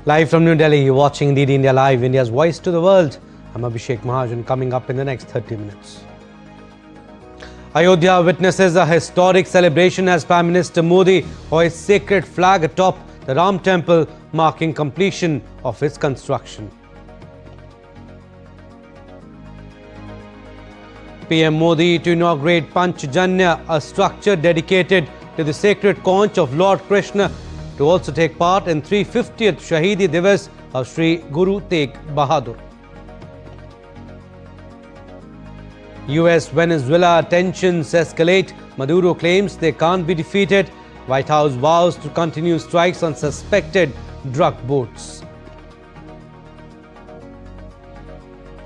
Live from New Delhi, you're watching DD India Live, India's voice to the world. I'm Abhishek Mahajan, coming up in the next 30 minutes. Ayodhya witnesses a historic celebration as Prime Minister Modi hoists sacred flag atop the Ram temple, marking completion of its construction. PM Modi to inaugurate Panchjanya, a structure dedicated to the sacred conch of Lord Krishna, to also take part in 350th Shahidi Divas of Sri Guru Tegh Bahadur. US-Venezuela tensions escalate. Maduro claims they can't be defeated. White House vows to continue strikes on suspected drug boats.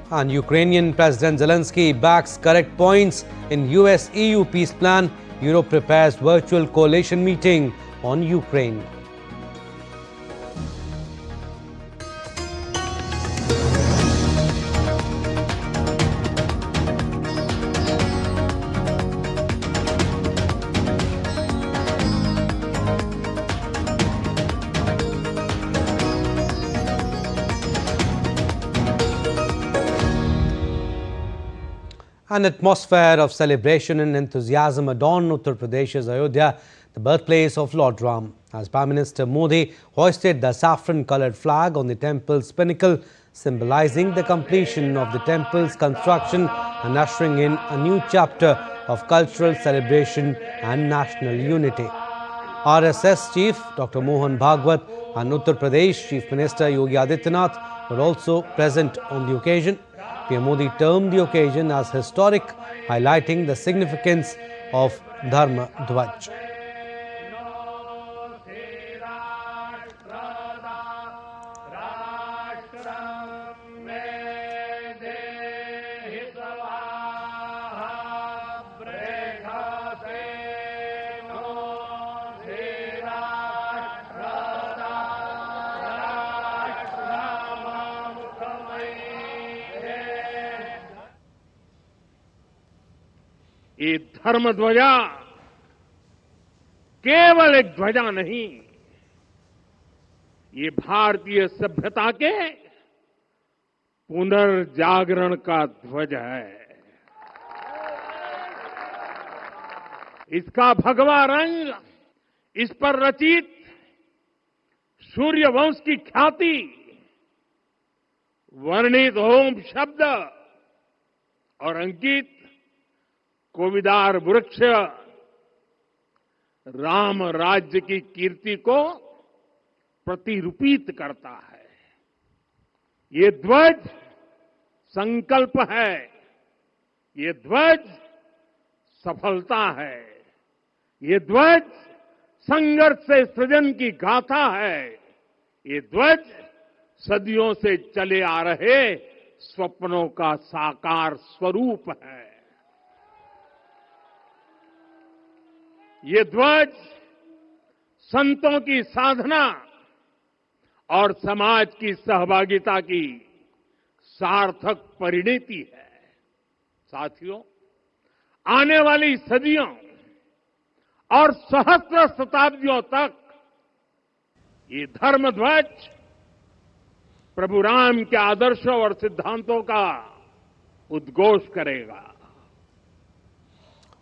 And Ukrainian President Zelensky backs correct points in US-EU peace plan. Europe prepares virtual coalition meeting on Ukraine. An atmosphere of celebration and enthusiasm adorned Uttar Pradesh's Ayodhya, the birthplace of Lord Ram, as Prime Minister Modi hoisted the saffron-coloured flag on the temple's pinnacle, symbolizing the completion of the temple's construction and ushering in a new chapter of cultural celebration and national unity. RSS Chief Dr. Mohan Bhagwat and Uttar Pradesh Chief Minister Yogi Adityanath were also present on the occasion. PM Modi termed the occasion as historic, highlighting the significance of Dharma Dhwaj. ये धर्म ध्वजा केवल एक ध्वजा नहीं, ये भारतीय सभ्यता के पुनर्जागरण का ध्वज है। इसका भगवा रंग, इस पर रचित सूर्यवंश की ख्याति, वर्णित ओम शब्द और अंकित कोविदार वृक्ष राम राज्य की कीर्ति को प्रतिरूपित करता है। ये ध्वज संकल्प है, ये ध्वज सफलता है, ये ध्वज संघर्ष से सृजन की गाथा है, ये ध्वज सदियों से चले आ रहे स्वप्नों का साकार स्वरूप है। ये ध्वज संतों की साधना और समाज की सहभागिता की सार्थक परिणति है। साथियों, आने वाली सदियों और सहस्त्र शताब्दियों तक ये धर्म ध्वज प्रभु राम के आदर्शों और सिद्धांतों का उद्घोष करेगा।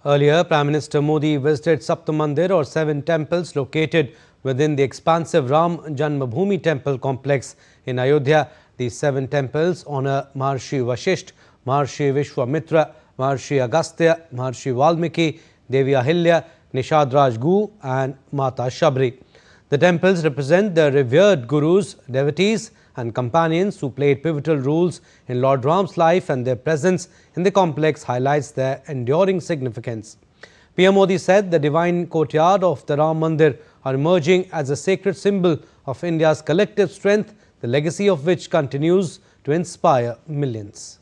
Earlier, Prime Minister Modi visited Sapta Mandir, or 7 temples located within the expansive Ram Janmabhoomi temple complex in Ayodhya. These 7 temples honor Maharshi Vashisht, Maharshi Vishwamitra, Maharshi Agastya, Maharshi Valmiki, Devi Ahilya, Nishad Raj Gu and Mata Shabri. The temples represent the revered gurus, devotees and companions who played pivotal roles in Lord Ram's life, and their presence in the complex highlights their enduring significance. PM Modi said the divine courtyard of the Ram Mandir are emerging as a sacred symbol of India's collective strength, the legacy of which continues to inspire millions.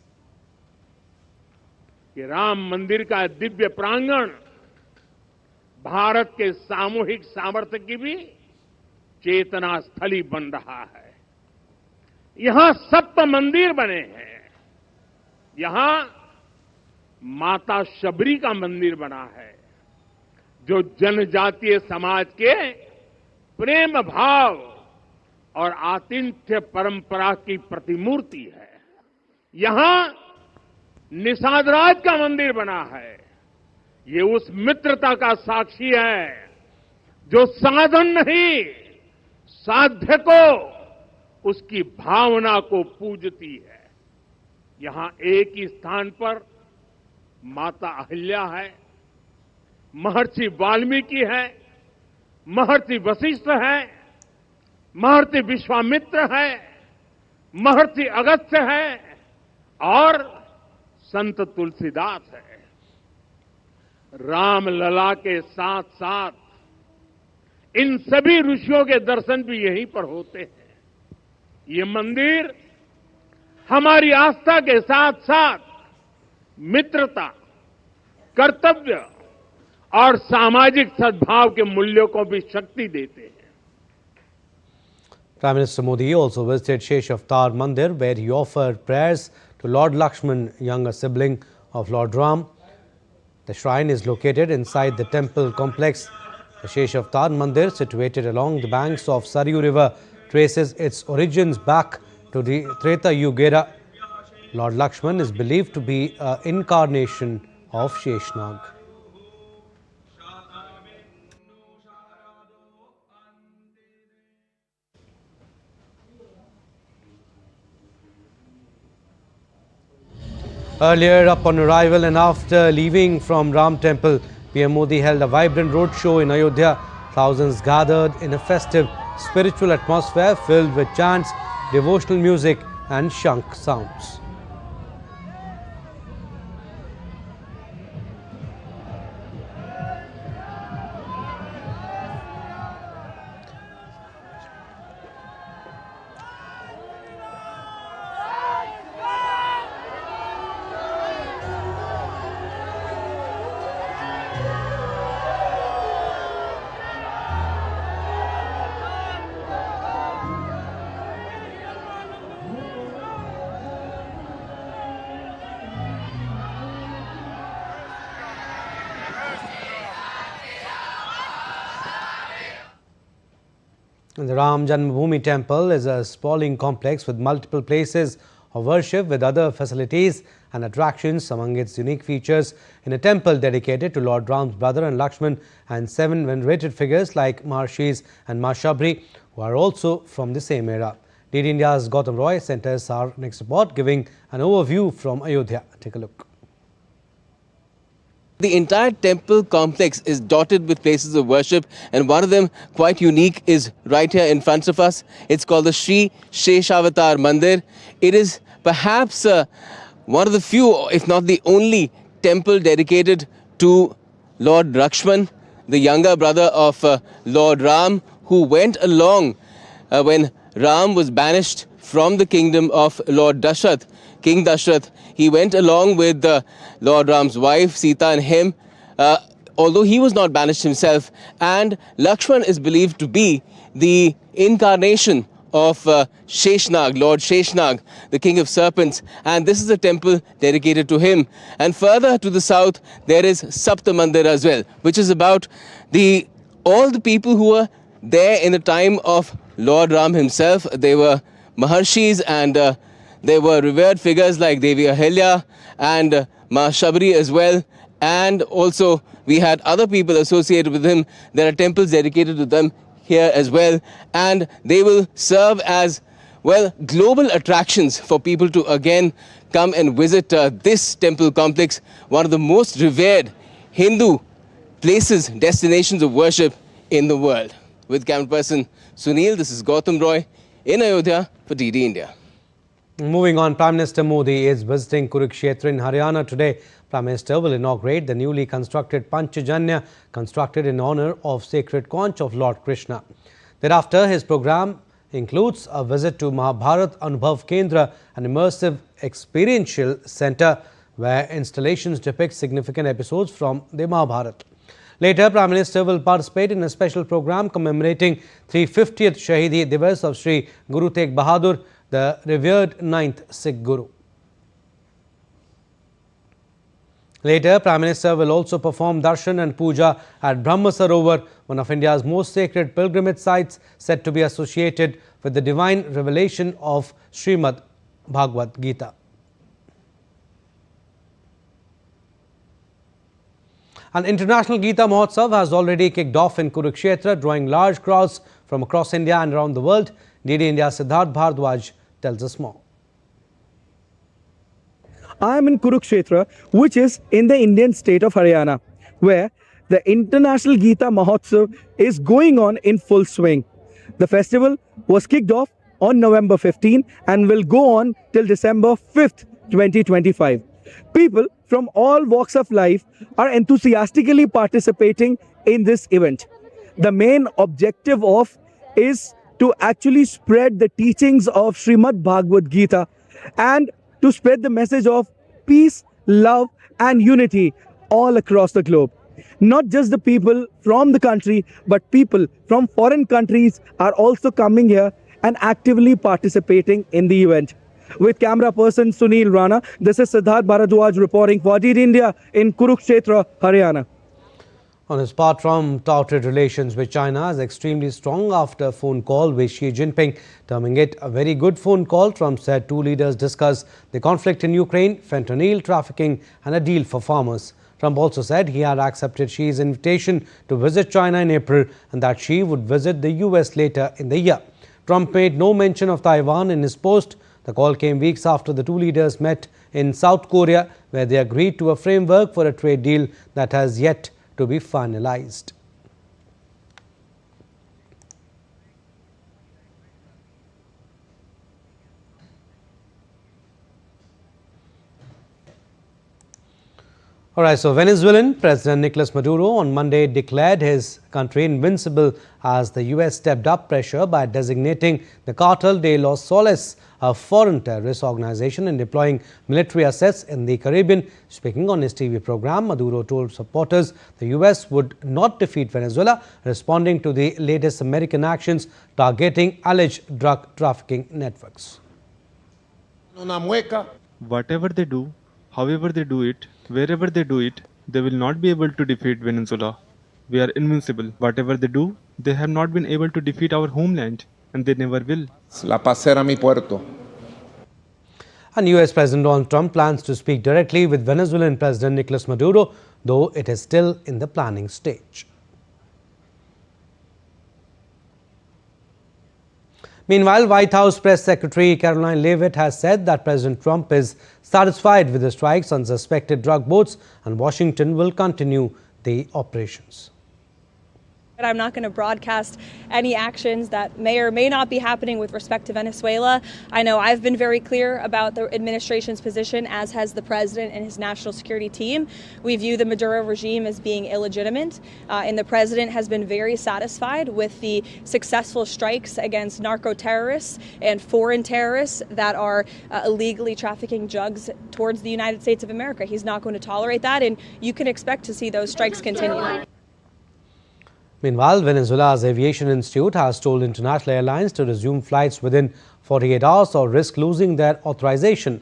ये राम मंदिर का दिव्य प्रांगण भारत के सामूहिक सामर्थ्य की भी चेतना स्थली बन रहा है। यहां सप्त मंदिर बने हैं, यहां माता शबरी का मंदिर बना है, जो जनजातीय समाज के प्रेम भाव और आतिथ्य परंपरा की प्रतिमूर्ति है। यहां निषादराज का मंदिर बना है। ये उस मित्रता का साक्षी है जो साधन नहीं, साध्य को, उसकी भावना को पूजती है। यहां एक ही स्थान पर माता अहिल्या है, महर्षि वाल्मीकि है, महर्षि वशिष्ठ है, महर्षि विश्वामित्र है, महर्षि अगस्त्य है और संत तुलसीदास है। रामलला के साथ साथ इन सभी ऋषियों के दर्शन भी यहीं पर होते हैं। ये मंदिर हमारी आस्था के साथ साथ मित्रता, कर्तव्य और सामाजिक सद्भाव के मूल्यों को भी शक्ति देते हैं। Prime Minister Modi also visited Shesh Avatar Mandir, where he offered prayers to Lord Lakshman, younger sibling of Lord Ram. The shrine is located inside the temple complex. The Shesh Avatar Mandir, situated along the banks of Saryu River, traces its origins back to the Treta Yuga era. Lord Lakshman is believed to be an incarnation of Sheshnag. Earlier, upon arrival and after leaving from Ram Temple, PM Modi held a vibrant roadshow in Ayodhya. Thousands gathered in a festive, spiritual atmosphere filled with chants, devotional music and shankh sounds. The Ram Janmabhoomi temple is a sprawling complex with multiple places of worship with other facilities and attractions. Among its unique features, in a temple dedicated to Lord Ram's brother and Lakshman, and 7 venerated figures like Maharshis and Ma Shabri, who are also from the same era. DD India's Gautam Roy sent us our next report, giving an overview from Ayodhya. Take a look. The entire temple complex is dotted with places of worship, and one of them, quite unique, is right here in front of us. It's called the Sri Sheshavatar Mandir. It is perhaps one of the few, if not the only, temple dedicated to Lord Lakshman, the younger brother of Lord Ram, who went along when Ram was banished from the kingdom of Lord Dashrath, King Dashrath. He went along with Lord Ram's wife, Sita, and him, although he was not banished himself. And Lakshman is believed to be the incarnation of Sheshnag, Lord Sheshnag, the king of serpents. And this is a temple dedicated to him. And further to the south, there is Sapta Mandir as well, which is about all the people who were there in the time of Lord Ram himself. They were Maharshis, and there were revered figures like Devi Ahilya and Ma Shabri as well. And also we had other people associated with him. There are temples dedicated to them here as well. And they will serve as, well, global attractions for people to again come and visit this temple complex, one of the most revered Hindu places, destinations of worship in the world. With camera person Sunil, this is Gautam Roy in Ayodhya for DD India. Moving on, Prime Minister Modi is visiting Kurukshetra in Haryana today. Prime Minister will inaugurate the newly constructed Panchajanya, constructed in honor of sacred conch of Lord Krishna. Thereafter, his program includes a visit to Mahabharat Anubhav Kendra, an immersive experiential center where installations depict significant episodes from the Mahabharata. Later, Prime Minister will participate in a special program commemorating 350th Shahidi Divas of Sri Guru Tegh Bahadur, the revered 9th Sikh Guru. Later, Prime Minister will also perform darshan and puja at Brahma Sarovar, one of India's most sacred pilgrimage sites said to be associated with the divine revelation of Srimad Bhagavad Gita. An international Gita Mahotsav has already kicked off in Kurukshetra, drawing large crowds from across India and around the world. DD India's Prasar Bharati tells us more. I am in Kurukshetra, which is in the Indian state of Haryana, where the International Gita Mahotsav is going on in full swing. The festival was kicked off on November 15 and will go on till December 5th, 2025. People from all walks of life are enthusiastically participating in this event. The main objective of is to actually spread the teachings of Srimad Bhagavad Gita and to spread the message of peace, love and unity all across the globe. Not just the people from the country, but people from foreign countries are also coming here and actively participating in the event. With camera person Sunil Rana, this is Prasar Bharati reporting for DD India in Kurukshetra, Haryana. On his part, Trump touted relations with China as extremely strong after a phone call with Xi Jinping, terming it a very good phone call. Trump said two leaders discussed the conflict in Ukraine, fentanyl trafficking and a deal for farmers. Trump also said he had accepted Xi's invitation to visit China in April and that Xi would visit the US later in the year. Trump made no mention of Taiwan in his post. The call came weeks after the two leaders met in South Korea, where they agreed to a framework for a trade deal that has yet to be finalized. All right, so Venezuelan President Nicolas Maduro on Monday declared his country invincible as the US stepped up pressure by designating the Cartel de los Soles a foreign terrorist organization and deploying military assets in the Caribbean. Speaking on his TV program, Maduro told supporters the US would not defeat Venezuela, responding to the latest American actions targeting alleged drug trafficking networks. Whatever they do, however they do it, wherever they do it, they will not be able to defeat Venezuela. We are invincible. Whatever they do, they have not been able to defeat our homeland, and they never will. La paz será mi puerto. And US President Donald Trump plans to speak directly with Venezuelan President Nicolas Maduro, though it is still in the planning stage. Meanwhile, White House Press Secretary Caroline Leavitt has said that President Trump is satisfied with the strikes on suspected drug boats and Washington will continue the operations. I'm not going to broadcast any actions that may or may not be happening with respect to Venezuela. I know I've been very clear about the administration's position, as has the president and his national security team. We view the Maduro regime as being illegitimate, and the president has been very satisfied with the successful strikes against narco-terrorists and foreign terrorists that are illegally trafficking drugs towards the United States of America. He's not going to tolerate that, and you can expect to see those strikes continue. Meanwhile, Venezuela's Aviation Institute has told international airlines to resume flights within 48 hours or risk losing their authorization.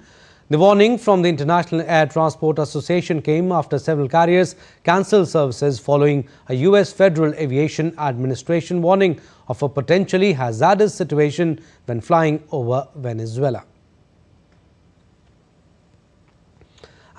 The warning from the International Air Transport Association came after several carriers cancelled services following a US Federal Aviation Administration warning of a potentially hazardous situation when flying over Venezuela.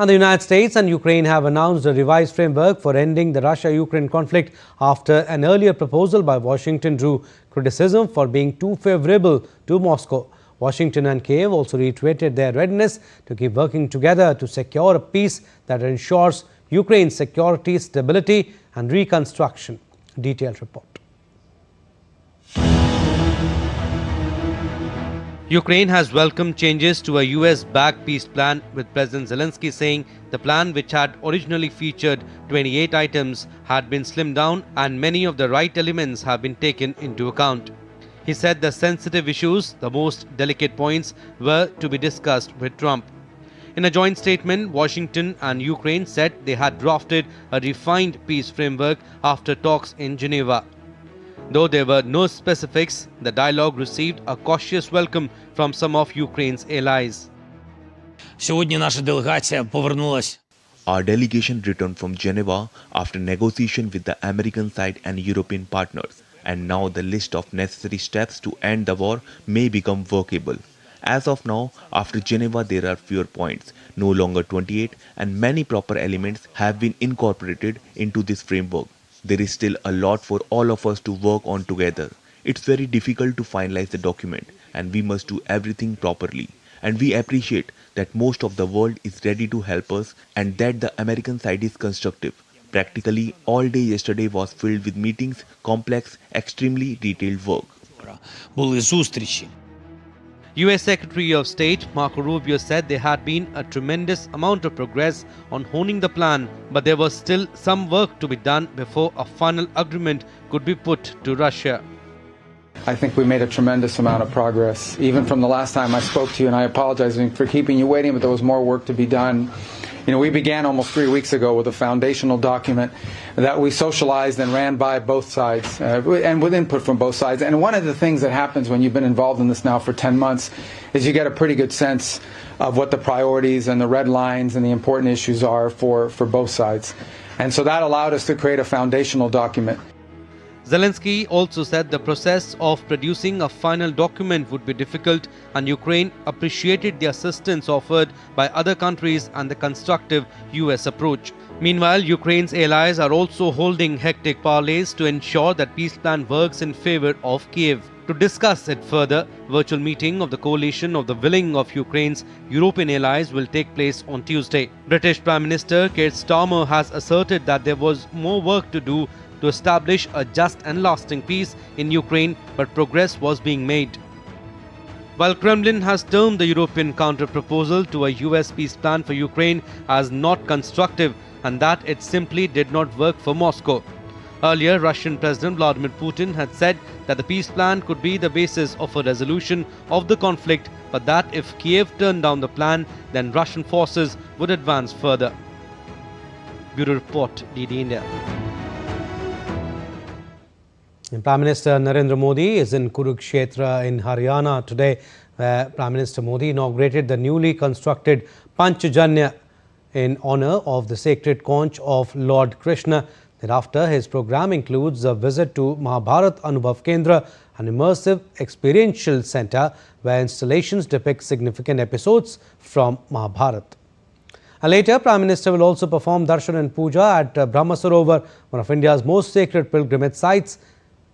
And the United States and Ukraine have announced a revised framework for ending the Russia-Ukraine conflict after an earlier proposal by Washington drew criticism for being too favorable to Moscow. Washington and Kiev also reiterated their readiness to keep working together to secure a peace that ensures Ukraine's security, stability and reconstruction. Detailed report. Ukraine has welcomed changes to a US-backed peace plan, with President Zelensky saying the plan, which had originally featured 28 items, had been slimmed down and many of the right elements have been taken into account. He said the sensitive issues, the most delicate points, were to be discussed with Trump. In a joint statement, Washington and Ukraine said they had drafted a refined peace framework after talks in Geneva. Though there were no specifics, the dialogue received a cautious welcome from some of Ukraine's allies. Сьогодні наша делегація повернулась Our delegation returned from Geneva after negotiation with the American side and European partners, and now the list of necessary steps to end the war may become workable. As of now, after Geneva there are fewer points, no longer 28, and many proper elements have been incorporated into this framework. There is still a lot for all of us to work on together. It's very difficult to finalize the document, and we must do everything properly. And we appreciate that most of the world is ready to help us and that the American side is constructive. Practically all day yesterday was filled with meetings, complex, extremely detailed work. US Secretary of State Marco Rubio said there had been a tremendous amount of progress on honing the plan, but there was still some work to be done before a final agreement could be put to Russia. I think we made a tremendous amount of progress, even from the last time I spoke to you, and I apologize for keeping you waiting, but there was more work to be done. You know, we began almost 3 weeks ago with a foundational document that we socialized and ran by both sides, and with input from both sides. And one of the things that happens when you've been involved in this now for 10 months is you get a pretty good sense of what the priorities and the red lines and the important issues are for both sides. And so that allowed us to create a foundational document. Zelensky also said the process of producing a final document would be difficult, and Ukraine appreciated the assistance offered by other countries and the constructive US approach. Meanwhile, Ukraine's allies are also holding hectic parleys to ensure that peace plan works in favor of Kiev. To discuss it further, virtual meeting of the coalition of the willing of Ukraine's European allies will take place on Tuesday. British Prime Minister Keir Starmer has asserted that there was more work to do to establish a just and lasting peace in Ukraine, but progress was being made. While Kremlin has termed the European counter-proposal to a US peace plan for Ukraine as not constructive and that it simply did not work for Moscow. Earlier, Russian President Vladimir Putin had said that the peace plan could be the basis of a resolution of the conflict, but that if Kiev turned down the plan, then Russian forces would advance further. Bureau Report, DD India. And Prime Minister Narendra Modi is in Kurukshetra in Haryana today, where Prime Minister Modi inaugurated the newly constructed Panchajanya in honour of the sacred conch of Lord Krishna. Thereafter, his program includes a visit to Mahabharat Anubhav Kendra, an immersive experiential centre where installations depict significant episodes from Mahabharat. And later, Prime Minister will also perform darshan and puja at Brahma Sarovar, one of India's most sacred pilgrimage sites,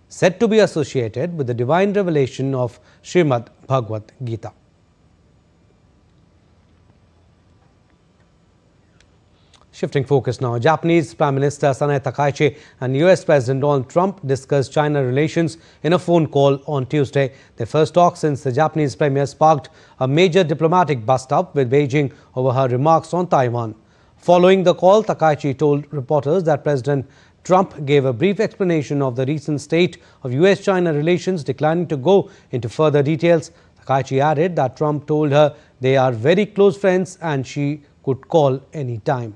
said to be associated with the divine revelation of Srimad Bhagavad Gita. Shifting focus now, Japanese Prime Minister Sanae Takaichi and US President Donald Trump discussed China relations in a phone call on Tuesday. Their first talk since the Japanese premier sparked a major diplomatic bust-up with Beijing over her remarks on Taiwan. Following the call, Takaichi told reporters that President Trump gave a brief explanation of the recent state of US-China relations, declining to go into further details. Takaichi added that Trump told her they are very close friends and she could call any time.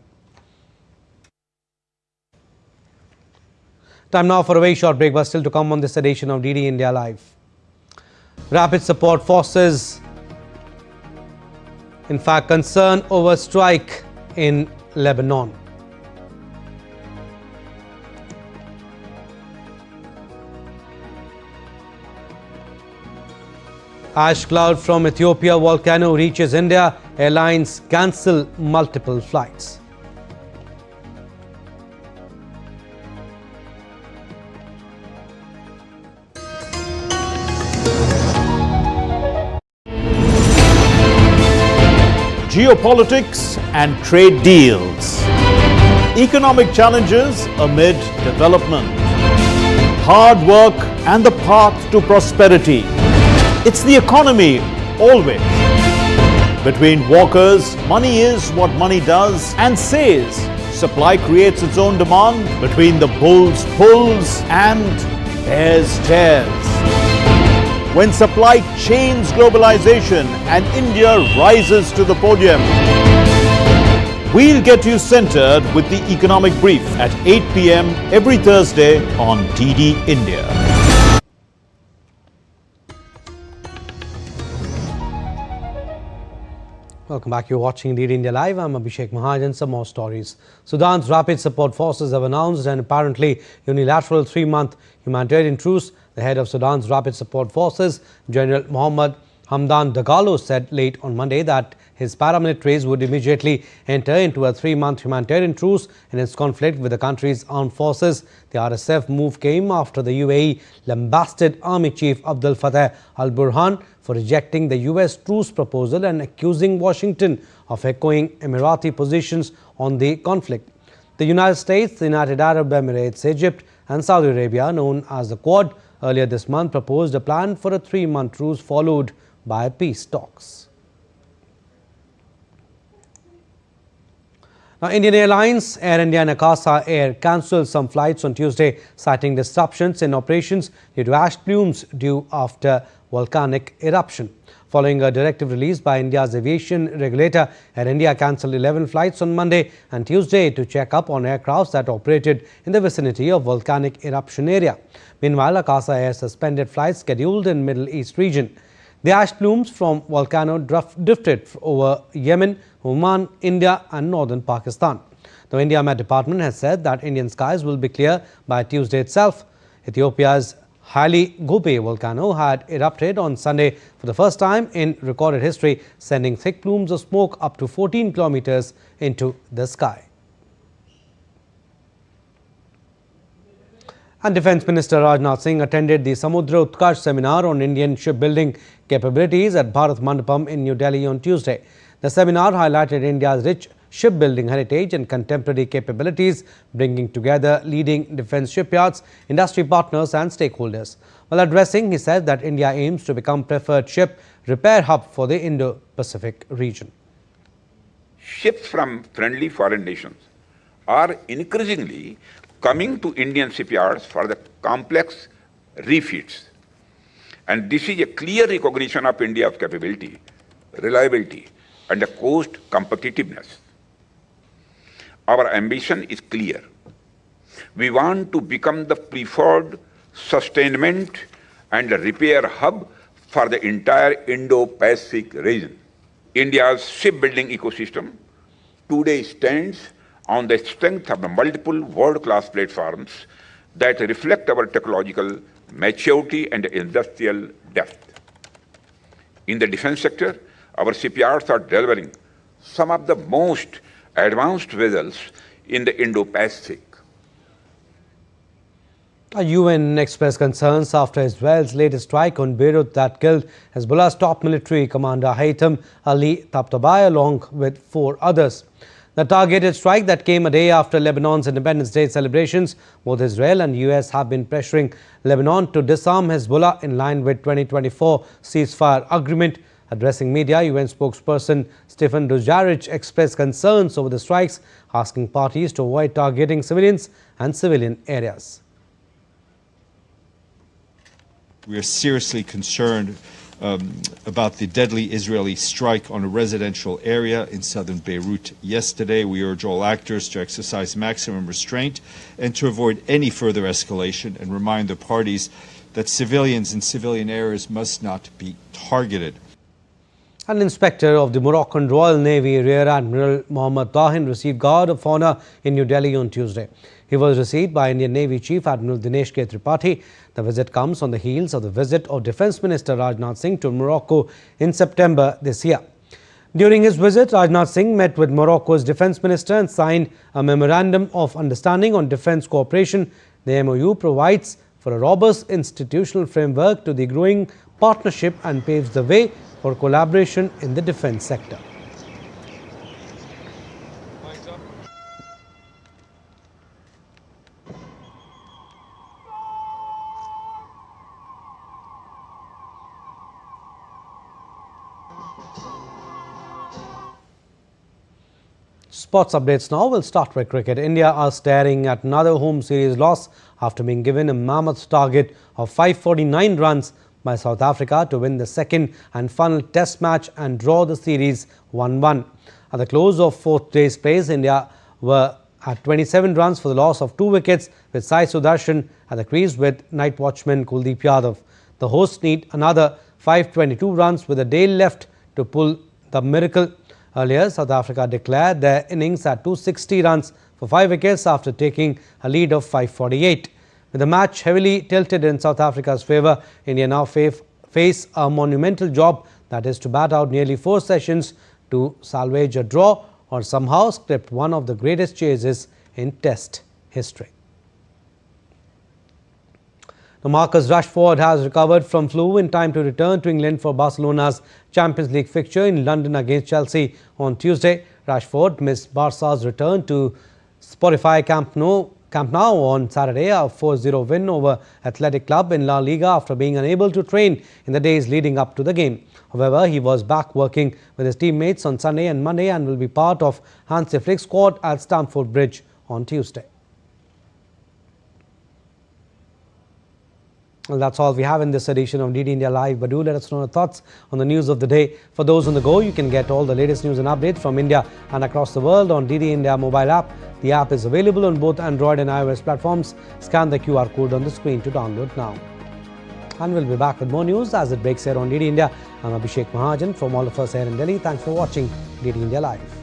Time now for a very short break, but still to come on this edition of DD India Live. Rapid support forces, in fact, concern over strike in Lebanon. Ash cloud from Ethiopia volcano reaches India. Airlines cancel multiple flights. Geopolitics and trade deals. Economic challenges amid development. Hard work and the path to prosperity. It's the economy, always. Between walkers, money is what money does and says. Supply creates its own demand. Between the bulls pulls and bears tears. When supply chains globalization and India rises to the podium. We'll get you centered with the Economic Brief at 8 p.m. every Thursday on DD India. Welcome back. You're watching Lead India Live. I'm Abhishek Mahajan. Some more stories. Sudan's Rapid Support Forces have announced an apparently unilateral 3-month humanitarian truce. The head of Sudan's Rapid Support Forces, General Mohammed Hamdan Dagalo, said late on Monday that his paramilitaries would immediately enter into a 3-month humanitarian truce in its conflict with the country's armed forces. The RSF move came after the UAE lambasted Army Chief Abdel Fattah al-Burhan for rejecting the US truce proposal and accusing Washington of echoing Emirati positions on the conflict. The United States, the United Arab Emirates, Egypt and Saudi Arabia, known as the Quad, earlier this month proposed a plan for a 3-month truce followed by peace talks. Now, Indian Airlines, Air India and Akasa Air cancelled some flights on Tuesday, citing disruptions in operations due to ash plumes due after volcanic eruption. Following a directive released by India's aviation regulator, Air India cancelled 11 flights on Monday and Tuesday to check up on aircrafts that operated in the vicinity of volcanic eruption area. Meanwhile, Akasa Air suspended flights scheduled in Middle East region. The ash plumes from volcano drifted over Yemen, Oman, India and northern Pakistan. The India Met Department has said that Indian skies will be clear by Tuesday itself. Ethiopia's Haile Gobe volcano had erupted on Sunday for the first time in recorded history, sending thick plumes of smoke up to 14 kilometers into the sky. And Defence Minister Rajnath Singh attended the Samudra Utkarsh seminar on Indian shipbuilding capabilities at Bharat Mandapam in New Delhi on Tuesday. The seminar highlighted India's rich shipbuilding heritage and contemporary capabilities, bringing together leading defence shipyards, industry partners and stakeholders. While addressing, he said that India aims to become preferred ship repair hub for the Indo-Pacific region. Ships from friendly foreign nations are increasingly coming to Indian shipyards for the complex refits. And this is a clear recognition of India's capability, reliability, and the cost competitiveness. Our ambition is clear. We want to become the preferred sustainment and repair hub for the entire Indo-Pacific region. India's shipbuilding ecosystem today stands on the strength of the multiple world-class platforms that reflect our technological maturity and industrial depth. In the defense sector, our shipyards are delivering some of the most advanced vessels in the Indo-Pacific. A UN expressed concerns after Israel's latest strike on Beirut that killed Hezbollah's top military commander Haytham Ali Tabatabai along with 4 others. The targeted strike that came a day after Lebanon's Independence Day celebrations, both Israel and US have been pressuring Lebanon to disarm Hezbollah in line with 2024 ceasefire agreement. Addressing media, UN spokesperson Stefan Dujarric expressed concerns over the strikes, asking parties to avoid targeting civilians and civilian areas. We are seriously concerned about the deadly Israeli strike on a residential area in southern Beirut yesterday. We urge all actors to exercise maximum restraint and to avoid any further escalation, and remind the parties that civilians in civilian areas must not be targeted. An inspector of the Moroccan Royal Navy, Rear Admiral Mohammed Tahin, received Guard of Honor in New Delhi on Tuesday. He was received by Indian Navy Chief Admiral Dinesh K. Tripathi. The visit comes on the heels of the visit of Defence Minister Rajnath Singh to Morocco in September this year. During his visit, Rajnath Singh met with Morocco's Defence Minister and signed a Memorandum of Understanding on Defence Cooperation. The MOU provides for a robust institutional framework to the growing partnership and paves the way for collaboration in the defence sector. Sports updates now. We'll start with cricket. India are staring at another home series loss after being given a mammoth target of 549 runs by South Africa to win the second and final test match and draw the series 1-1. At the close of 4th day's play, India were at 27 runs for the loss of 2 wickets, with Sai Sudarshan at the crease with night watchman Kuldeep Yadav. The hosts need another 522 runs with a day left to pull the miracle. Earlier, South Africa declared their innings at 260 runs for 5 wickets after taking a lead of 548. With the match heavily tilted in South Africa's favour, India now face a monumental job, that is to bat out nearly 4 sessions to salvage a draw or somehow script one of the greatest chases in Test history. Now, Marcus Rashford has recovered from flu in time to return to England for Barcelona's Champions League fixture in London against Chelsea on Tuesday. Rashford missed Barca's return to Spotify Camp Nou on Saturday, a 4-0 win over Athletic Club in La Liga after being unable to train in the days leading up to the game. However, he was back working with his teammates on Sunday and Monday and will be part of Hansi Flick's squad at Stamford Bridge on Tuesday. Well, that's all we have in this edition of DD India Live, but do let us know your thoughts on the news of the day. For those on the go, you can get all the latest news and updates from India and across the world on DD India mobile app. The app is available on both Android and iOS platforms. Scan the QR code on the screen to download now. And we'll be back with more news as it breaks here on DD India. I'm Abhishek Mahajan from all of us here in Delhi. Thanks for watching DD India Live.